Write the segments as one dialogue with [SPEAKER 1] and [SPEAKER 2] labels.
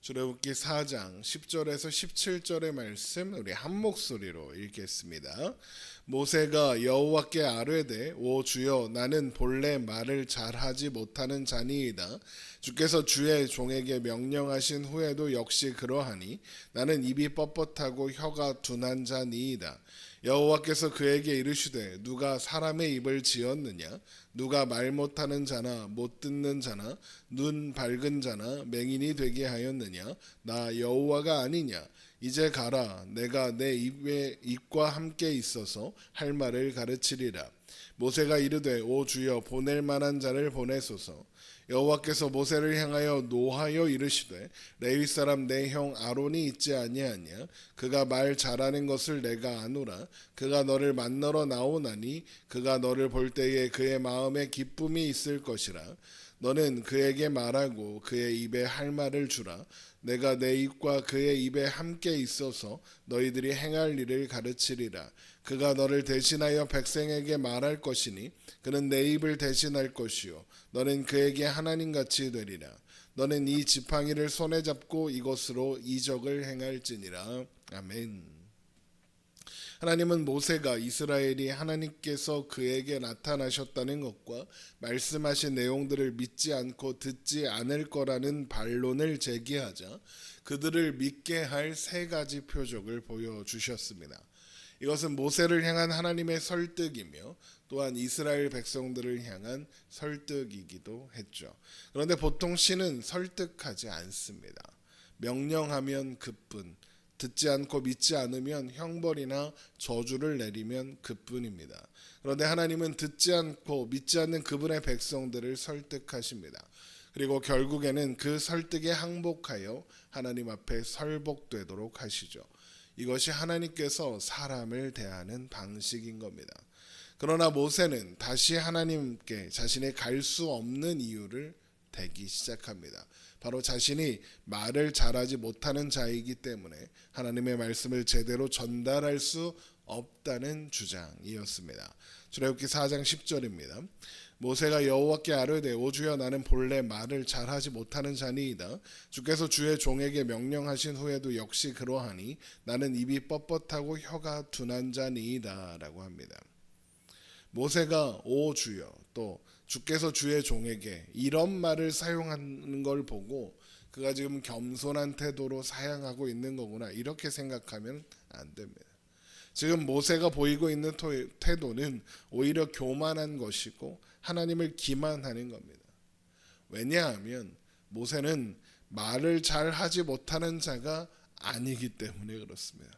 [SPEAKER 1] 출애굽기 4장 10절에서 17절의 말씀 우리 한 목소리로 읽겠습니다. 모세가 여호와께 아뢰되 오 주여 나는 본래 말을 잘하지 못하는 자니이다. 주께서 주의 종에게 명령하신 후에도 역시 그러하니 나는 입이 뻣뻣하고 혀가 둔한 자니이다. 여호와께서 그에게 이르시되 누가 사람의 입을 지었느냐 누가 말 못하는 자나 못 듣는 자나 눈 밝은 자나 맹인이 되게 하였느냐 나 여호와가 아니냐. 이제 가라 내가 내 입과 함께 있어서 할 말을 가르치리라. 모세가 이르되 오 주여 보낼 만한 자를 보내소서. 여호와께서 모세를 향하여 노하여 이르시되 레위 사람 내 형 아론이 있지 아니하냐. 그가 말 잘하는 것을 내가 아노라. 그가 너를 만나러 나오나니 그가 너를 볼 때에 그의 마음에 기쁨이 있을 것이라. 너는 그에게 말하고 그의 입에 할 말을 주라. 내가 내 입과 그의 입에 함께 있어서 너희들이 행할 일을 가르치리라. 그가 너를 대신하여 백성에게 말할 것이니 그는 내 입을 대신할 것이요 너는 그에게 하나님같이 되리라. 너는 이 지팡이를 손에 잡고 이것으로 이적을 행할지니라. 아멘. 하나님은 모세가 이스라엘이 하나님께서 그에게 나타나셨다는 것과 말씀하신 내용들을 믿지 않고 듣지 않을 거라는 반론을 제기하자 그들을 믿게 할 세 가지 표적을 보여주셨습니다. 이것은 모세를 향한 하나님의 설득이며 또한 이스라엘 백성들을 향한 설득이기도 했죠. 그런데 보통 신은 설득하지 않습니다. 명령하면 그뿐, 듣지 않고 믿지 않으면 형벌이나 저주를 내리면 그뿐입니다. 그런데 하나님은 듣지 않고 믿지 않는 그분의 백성들을 설득하십니다. 그리고 결국에는 그 설득에 항복하여 하나님 앞에 설복되도록 하시죠. 이것이 하나님께서 사람을 대하는 방식인 겁니다. 그러나 모세는 다시 하나님께 자신이 갈 수 없는 이유를 대기 시작합니다. 바로 자신이 말을 잘하지 못하는 자이기 때문에 하나님의 말씀을 제대로 전달할 수 없다는 주장이었습니다. 출애굽기 4장 10절입니다. 모세가 여호와께 아뢰되 오 주여 나는 본래 말을 잘하지 못하는 자니이다. 주께서 주의 종에게 명령하신 후에도 역시 그러하니 나는 입이 뻣뻣하고 혀가 둔한 자니이다 라고 합니다. 모세가 오 주여 또 주께서 주의 종에게 이런 말을 사용하는 걸 보고 그가 지금 겸손한 태도로 사용하고 있는 거구나 이렇게 생각하면 안 됩니다. 지금 모세가 보이고 있는 태도는 오히려 교만한 것이고 하나님을 기만하는 겁니다. 왜냐하면 모세는 말을 잘 하지 못하는 자가 아니기 때문에 그렇습니다.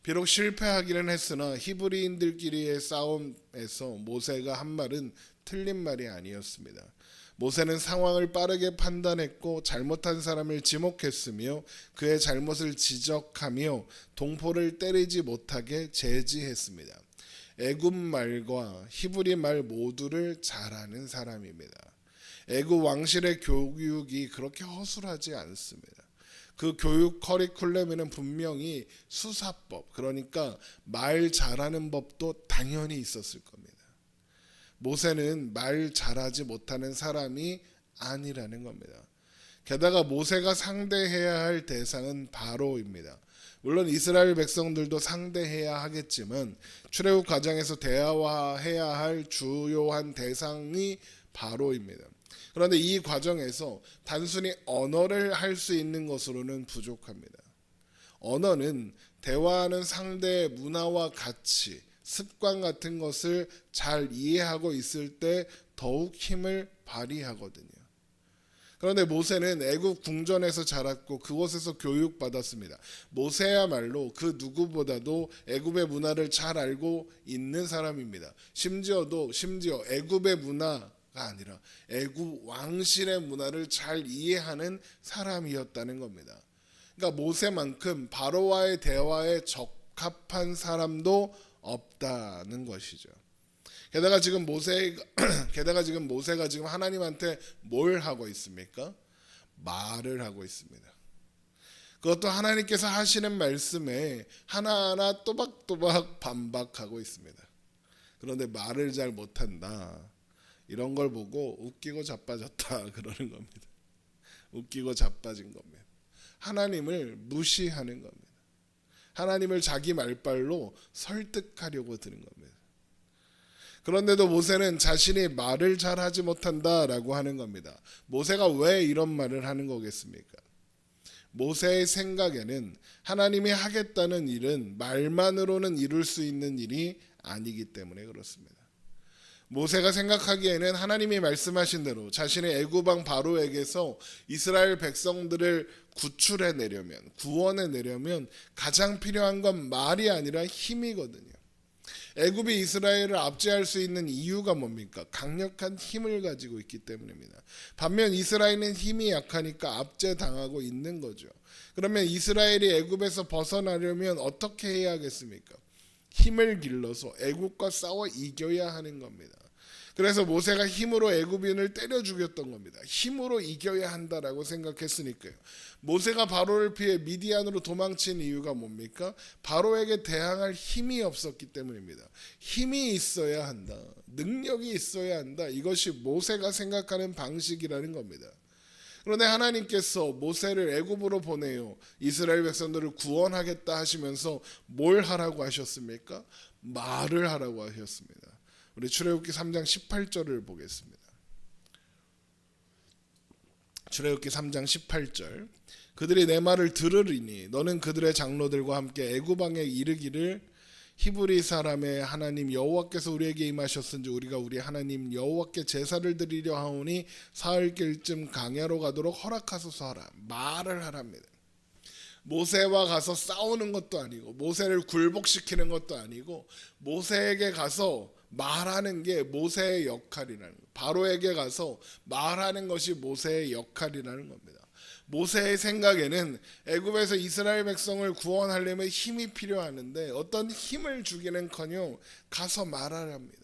[SPEAKER 1] 비록 실패하기는 했으나 히브리인들끼리의 싸움에서 모세가 한 말은 틀린 말이 아니었습니다. 모세는 상황을 빠르게 판단했고 잘못한 사람을 지목했으며 그의 잘못을 지적하며 동포를 때리지 못하게 제지했습니다. 애굽 말과 히브리 말 모두를 잘 아는 사람입니다. 애굽 왕실의 교육이 그렇게 허술하지 않습니다. 그 교육 커리큘럼에는 분명히 수사법, 그러니까 말 잘하는 법도 당연히 있었을 겁니다. 모세는 말 잘하지 못하는 사람이 아니라는 겁니다. 게다가 모세가 상대해야 할 대상은 바로입니다. 물론 이스라엘 백성들도 상대해야 하겠지만 출애굽 과정에서 대화해야 할 주요한 대상이 바로입니다. 그런데 이 과정에서 단순히 언어를 할 수 있는 것으로는 부족합니다. 언어는 대화하는 상대의 문화와 가치, 습관 같은 것을 잘 이해하고 있을 때 더욱 힘을 발휘하거든요. 그런데 모세는 애굽 궁전에서 자랐고 그곳에서 교육받았습니다. 모세야말로 그 누구보다도 애굽의 문화를 잘 알고 있는 사람입니다. 심지어 애굽의 문화가 아니라 애굽 왕실의 문화를 잘 이해하는 사람이었다는 겁니다. 그러니까 모세만큼 바로와의 대화에 적합한 사람도 없다는 것이죠. 게다가 지금 모세가 지금 하나님한테 뭘 하고 있습니까? 말을 하고 있습니다. 그것도 하나님께서 하시는 말씀에 하나하나 또박또박 반박하고 있습니다. 그런데 말을 잘 못한다. 이런 걸 보고 웃기고 자빠졌다 그러는 겁니다. 웃기고 자빠진 겁니다. 하나님을 무시하는 겁니다. 하나님을 자기 말발로 설득하려고 드는 겁니다. 그런데도 모세는 자신이 말을 잘하지 못한다라고 하는 겁니다. 모세가 왜 이런 말을 하는 거겠습니까? 모세의 생각에는 하나님이 하겠다는 일은 말만으로는 이룰 수 있는 일이 아니기 때문에 그렇습니다. 모세가 생각하기에는 하나님이 말씀하신 대로 자신의 애굽왕 바로에게서 이스라엘 백성들을 구출해내려면, 구원해내려면 가장 필요한 건 말이 아니라 힘이거든요. 애굽이 이스라엘을 압제할 수 있는 이유가 뭡니까? 강력한 힘을 가지고 있기 때문입니다. 반면 이스라엘은 힘이 약하니까 압제당하고 있는 거죠. 그러면 이스라엘이 애굽에서 벗어나려면 어떻게 해야 하겠습니까? 힘을 길러서 애굽과 싸워 이겨야 하는 겁니다. 그래서 모세가 힘으로 애굽인을 때려 죽였던 겁니다. 힘으로 이겨야 한다라고 생각했으니까요. 모세가 바로를 피해 미디안으로 도망친 이유가 뭡니까? 바로에게 대항할 힘이 없었기 때문입니다. 힘이 있어야 한다. 능력이 있어야 한다. 이것이 모세가 생각하는 방식이라는 겁니다. 그런데 하나님께서 모세를 애굽으로 보내요. 이스라엘 백성들을 구원하겠다 하시면서 뭘 하라고 하셨습니까? 말을 하라고 하셨습니다. 우리 출애굽기 3장 18절을 보겠습니다. 출애굽기 3장 18절. 그들이 내 말을 들으리니 너는 그들의 장로들과 함께 애굽 왕에 이르기를 히브리 사람의 하나님 여호와께서 우리에게 임하셨은지 우리가 우리 하나님 여호와께 제사를 드리려 하오니 사흘길쯤 강야로 가도록 허락하소서 하라. 말을 하랍니다. 모세와 가서 싸우는 것도 아니고 모세를 굴복시키는 것도 아니고 모세에게 가서 말하는 게 모세의 역할이라는 거예요. 바로에게 가서 말하는 것이 모세의 역할이라는 겁니다. 모세의 생각에는 애굽에서 이스라엘 백성을 구원하려면 힘이 필요하는데 어떤 힘을 주기는커녕 가서 말하랍니다.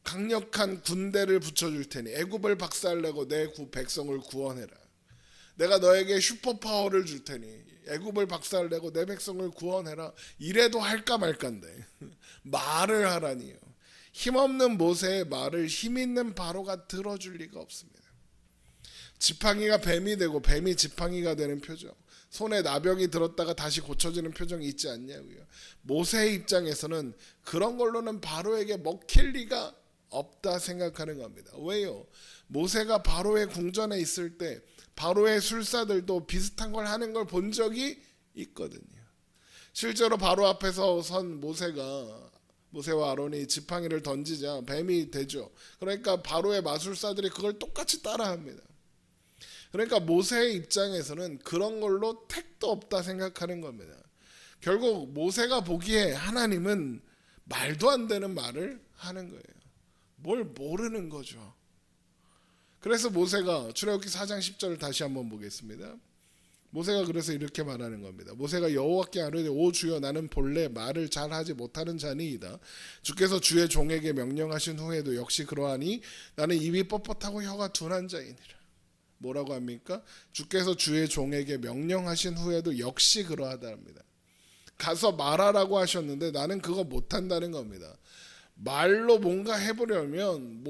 [SPEAKER 1] 강력한 군대를 붙여줄 테니 애굽을 박살내고 내 백성을 구원해라. 내가 너에게 슈퍼파워를 줄 테니 애굽을 박살내고 내 백성을 구원해라. 이래도 할까 말까인데 말을 하라니요. 힘없는 모세의 말을 힘있는 바로가 들어줄 리가 없습니다. 지팡이가 뱀이 되고 뱀이 지팡이가 되는 표정, 손에 나병이 들었다가 다시 고쳐지는 표정이 있지 않냐고요. 모세의 입장에서는 그런 걸로는 바로에게 먹힐 리가 없다 생각하는 겁니다. 왜요? 모세가 바로의 궁전에 있을 때 바로의 술사들도 비슷한 걸 하는 걸 본 적이 있거든요. 실제로 바로 앞에서 선 모세와 아론이 지팡이를 던지자 뱀이 되죠. 그러니까 바로의 마술사들이 그걸 똑같이 따라합니다. 그러니까 모세의 입장에서는 그런 걸로 택도 없다 생각하는 겁니다. 결국 모세가 보기에 하나님은 말도 안 되는 말을 하는 거예요. 뭘 모르는 거죠. 그래서 모세가 출애굽기 4장 10절을 다시 한번 보겠습니다. 모세가 그래서 이렇게 말하는 겁니다. 모세가 여호와께 아뢰되 오 주여 나는 본래 말을 잘하지 못하는 자니이다. 주께서 주의 종에게 명령하신 후에도 역시 그러하니 나는 입이 뻣뻣하고 혀가 둔한 자이니라. 뭐라고 합니까? 주께서 주의 종에게 명령하신 후에도 역시 그러하다 합니다. 가서 말하라고 하셨는데 나는 그거 못한다는 겁니다. 말로 뭔가 해보려면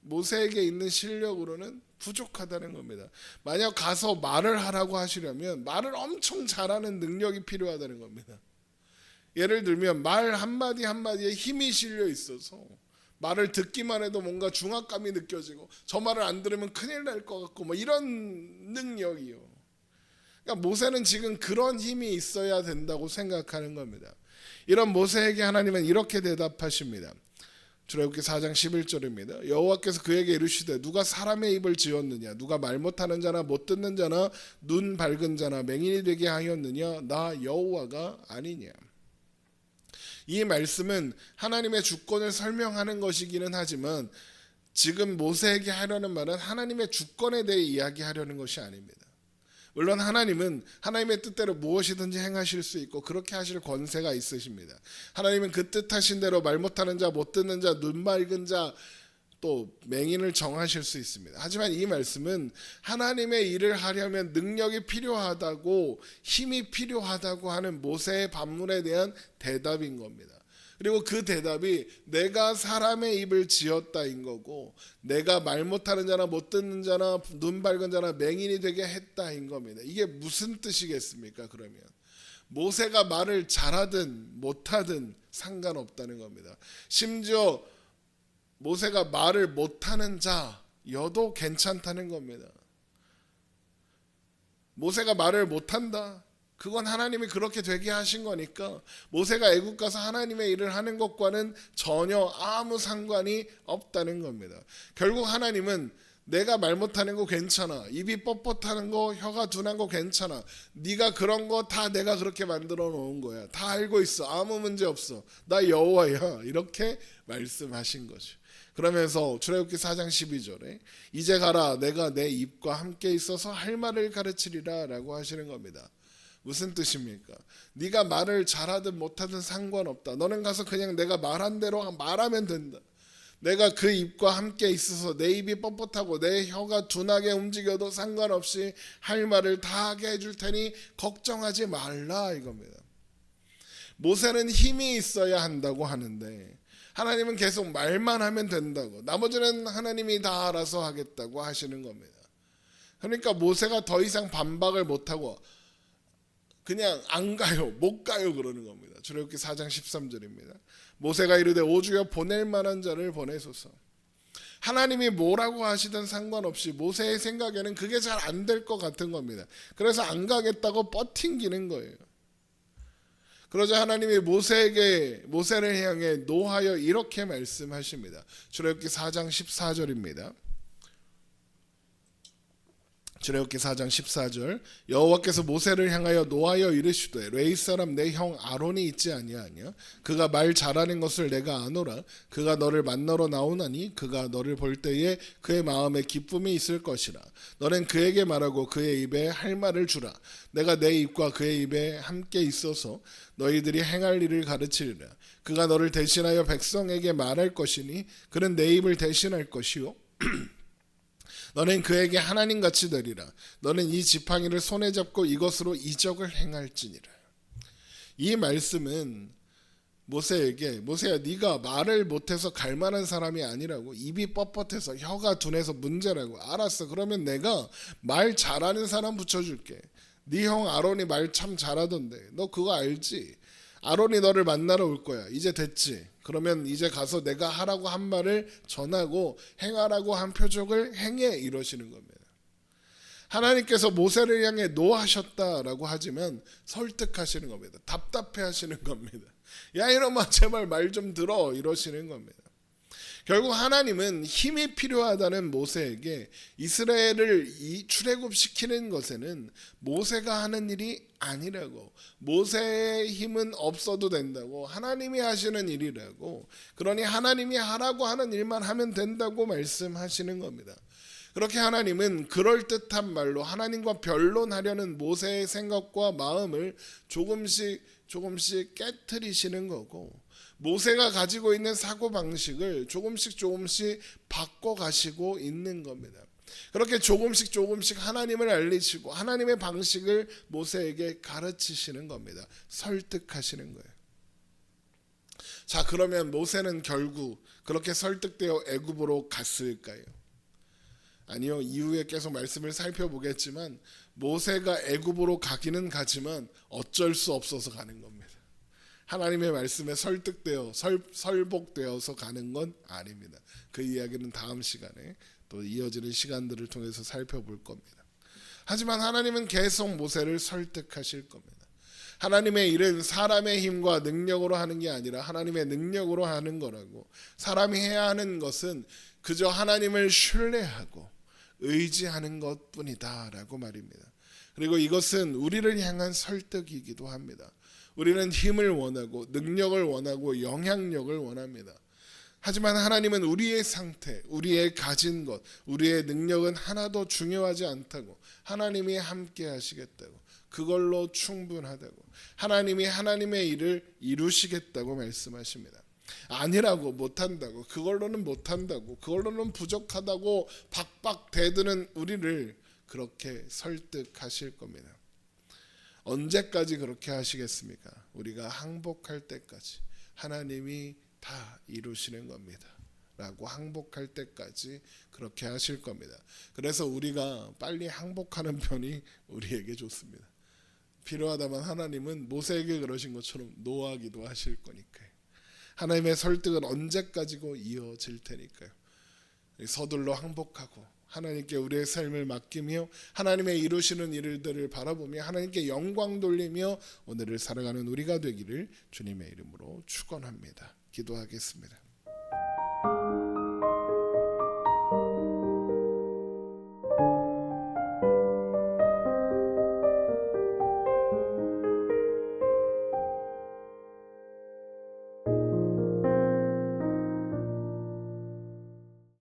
[SPEAKER 1] 모세에게 있는 실력으로는 부족하다는 겁니다. 만약 가서 말을 하라고 하시려면 말을 엄청 잘하는 능력이 필요하다는 겁니다. 예를 들면 말 한마디 한마디에 힘이 실려 있어서 말을 듣기만 해도 뭔가 중압감이 느껴지고 저 말을 안 들으면 큰일 날 것 같고 뭐 이런 능력이요. 그러니까 모세는 지금 그런 힘이 있어야 된다고 생각하는 겁니다. 이런 모세에게 하나님은 이렇게 대답하십니다. 출애굽기 4장 11절입니다. 여호와께서 그에게 이르시되 누가 사람의 입을 지었느냐 누가 말 못하는 자나 못 듣는 자나 눈 밝은 자나 맹인이 되게 하였느냐 나 여호와가 아니냐. 이 말씀은 하나님의 주권을 설명하는 것이기는 하지만 지금 모세에게 하려는 말은 하나님의 주권에 대해 이야기하려는 것이 아닙니다. 물론 하나님은 하나님의 뜻대로 무엇이든지 행하실 수 있고 그렇게 하실 권세가 있으십니다. 하나님은 그 뜻하신 대로 말 못하는 자, 못 듣는 자, 눈 맑은 자, 또 맹인을 정하실 수 있습니다. 하지만 이 말씀은 하나님의 일을 하려면 능력이 필요하다고 힘이 필요하다고 하는 모세의 반문에 대한 대답인 겁니다. 그리고 그 대답이 내가 사람의 입을 지었다인 거고, 내가 말 못하는 자나 못 듣는 자나 눈 밝은 자나 맹인이 되게 했다인 겁니다. 이게 무슨 뜻이겠습니까? 그러면 모세가 말을 잘하든 못하든 상관없다는 겁니다. 심지어 모세가 말을 못하는 자여도 괜찮다는 겁니다. 모세가 말을 못한다, 그건 하나님이 그렇게 되게 하신 거니까 모세가 애굽 가서 하나님의 일을 하는 것과는 전혀 아무 상관이 없다는 겁니다. 결국 하나님은 내가 말 못하는 거 괜찮아, 입이 뻣뻣하는 거, 혀가 둔한 거 괜찮아, 네가 그런 거 다 내가 그렇게 만들어 놓은 거야, 다 알고 있어, 아무 문제 없어, 나 여호와야, 이렇게 말씀하신 거죠. 그러면서 출애굽기 4장 12절에 이제 가라, 내가 내 입과 함께 있어서 할 말을 가르치리라 라고 하시는 겁니다. 무슨 뜻입니까? 네가 말을 잘하든 못하든 상관없다. 너는 가서 그냥 내가 말한 대로 말하면 된다. 내가 그 입과 함께 있어서 내 입이 뻣뻣하고 내 혀가 둔하게 움직여도 상관없이 할 말을 다 하게 해줄 테니 걱정하지 말라, 이겁니다. 모세는 힘이 있어야 한다고 하는데 하나님은 계속 말만 하면 된다고, 나머지는 하나님이 다 알아서 하겠다고 하시는 겁니다. 그러니까 모세가 더 이상 반박을 못하고 그냥 안 가요, 못 가요 그러는 겁니다. 출애굽기 4장 13절입니다. 모세가 이르되 오 주여 보낼 만한 자를 보내소서. 하나님이 뭐라고 하시든 상관없이 모세의 생각에는 그게 잘 안 될 것 같은 겁니다. 그래서 안 가겠다고 버팅기는 거예요. 그러자 하나님이 모세를 향해 노하여 이렇게 말씀하십니다. 출애굽기 4장 14절입니다. 출애굽기 4장 14절 여호와께서 모세를 향하여 노하여 이르시되 레위 사람 내 형 아론이 있지 아니하냐, 그가 말 잘하는 것을 내가 아노라. 그가 너를 만나러 나오나니 그가 너를 볼 때에 그의 마음에 기쁨이 있을 것이라. 너는 그에게 말하고 그의 입에 할 말을 주라. 내가 내 입과 그의 입에 함께 있어서 너희들이 행할 일을 가르치리라. 그가 너를 대신하여 백성에게 말할 것이니 그는 내 입을 대신할 것이요 너는 그에게 하나님같이 되리라. 너는 이 지팡이를 손에 잡고 이것으로 이적을 행할지니라. 이 말씀은 모세에게 모세야, 네가 말을 못해서 갈만한 사람이 아니라고, 입이 뻣뻣해서 혀가 둔해서 문제라고. 알았어, 그러면 내가 말 잘하는 사람 붙여줄게. 네 형 아론이 말 참 잘하던데 너 그거 알지? 아론이 너를 만나러 올 거야. 이제 됐지? 그러면 이제 가서 내가 하라고 한 말을 전하고 행하라고 한 표적을 행해, 이러시는 겁니다. 하나님께서 모세를 향해 노하셨다라고 하지만 설득하시는 겁니다. 답답해 하시는 겁니다. 야 이놈아 제발 말 좀 들어, 이러시는 겁니다. 결국 하나님은 힘이 필요하다는 모세에게 이스라엘을 출애굽시키는 것에는 모세가 하는 일이 아니라고, 모세의 힘은 없어도 된다고, 하나님이 하시는 일이라고, 그러니 하나님이 하라고 하는 일만 하면 된다고 말씀하시는 겁니다. 그렇게 하나님은 그럴듯한 말로 하나님과 변론하려는 모세의 생각과 마음을 조금씩 깨트리시는 거고, 모세가 가지고 있는 사고방식을 조금씩 바꿔가시고 있는 겁니다. 그렇게 조금씩 하나님을 알리시고 하나님의 방식을 모세에게 가르치시는 겁니다. 설득하시는 거예요. 자, 그러면 모세는 결국 그렇게 설득되어 애굽으로 갔을까요? 아니요, 이후에 계속 말씀을 살펴보겠지만 모세가 애굽으로 가기는 가지만 어쩔 수 없어서 가는 겁니다. 하나님의 말씀에 설득되어 설복되어서 가는 건 아닙니다. 그 이야기는 다음 시간에 또 이어지는 시간들을 통해서 살펴볼 겁니다. 하지만 하나님은 계속 모세를 설득하실 겁니다. 하나님의 일은 사람의 힘과 능력으로 하는 게 아니라 하나님의 능력으로 하는 거라고, 사람이 해야 하는 것은 그저 하나님을 신뢰하고 의지하는 것뿐이다 라고 말입니다. 그리고 이것은 우리를 향한 설득이기도 합니다. 우리는 힘을 원하고 능력을 원하고 영향력을 원합니다. 하지만 하나님은 우리의 상태, 우리의 가진 것, 우리의 능력은 하나도 중요하지 않다고, 하나님이 함께 하시겠다고, 그걸로 충분하다고, 하나님이 하나님의 일을 이루시겠다고 말씀하십니다. 아니라고, 못한다고, 그걸로는 못한다고, 그걸로는 부족하다고 박박 대드는 우리를 그렇게 설득하실 겁니다. 언제까지 그렇게 하시겠습니까? 우리가 항복할 때까지, 하나님이 다 이루시는 겁니다. 라고 항복할 때까지 그렇게 하실 겁니다. 그래서 우리가 빨리 항복하는 편이 우리에게 좋습니다. 필요하다면 하나님은 모세에게 그러신 것처럼 노하기도 하실 거니까요. 하나님의 설득은 언제까지고 이어질 테니까요. 서둘러 항복하고 하나님께 우리의 삶을 맡기며 하나님의 이루시는 일들을 바라보며 하나님께 영광 돌리며 오늘을 살아가는 우리가 되기를 주님의 이름으로 축원합니다. 기도하겠습니다.